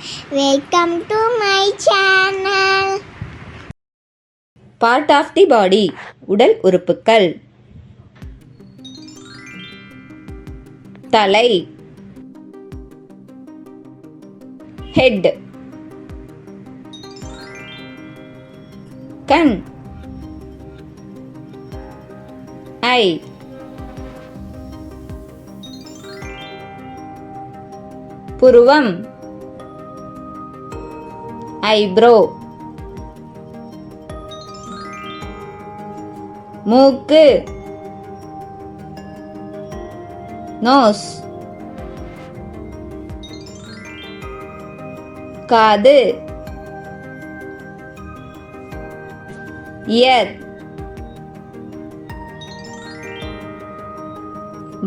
Welcome to my channel. Part of the body. உடல் உறுப்புக்கள். தலை, head. கண், eye. புருவம், eyebrow. மூக்கு, nose. காது, ear.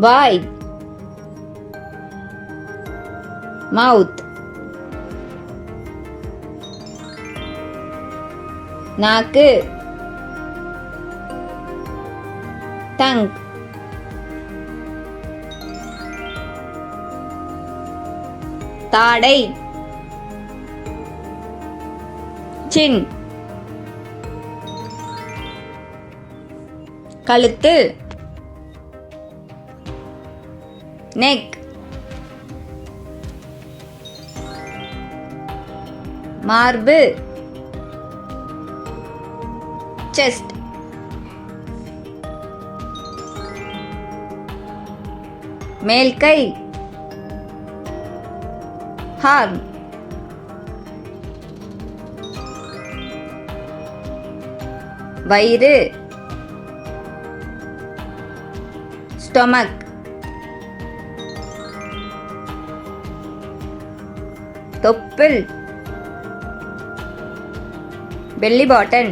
வாய், mouth. நாக்கு, tongue. தாடை, chin. கழுத்து, neck. மார்பு, chest. மேல் கை, arm. வயிறு, stomach. தொப்புள், belly button.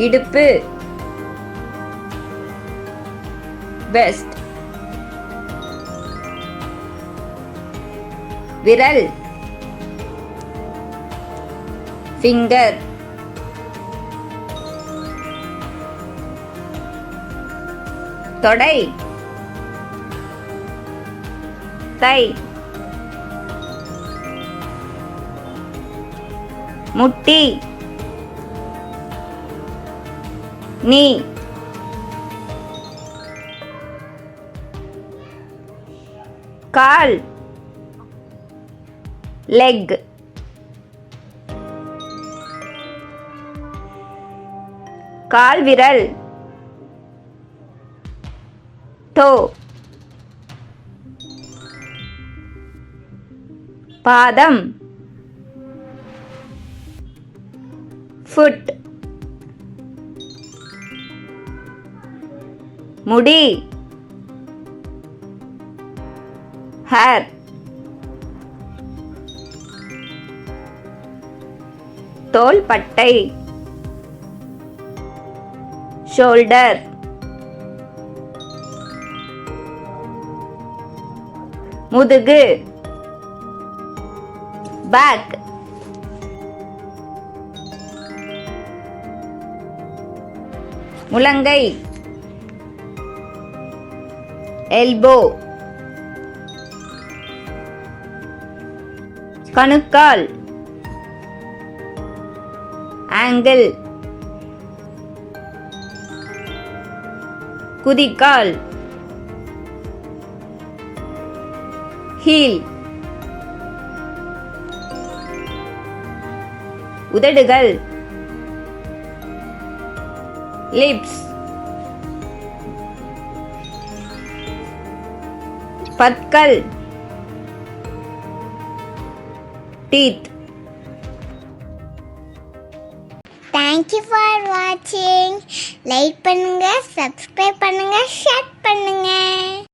இடுப்பு, vest. விரல், finger. தொடை, thigh. முட்டி, knee. கால், leg. கால் விரல், toe. பாதம், foot. முடி, hair. தோள்பட்டை, shoulder. முதுகு, back. முழங்கை, elbow. கணுக்கால், angle. குதிகால், heel. உதடுகள், lips. பற்கள், teeth. Thank you for watching. Like பண்ணுங்க, subscribe பண்ணுங்க, share பண்ணுங்க.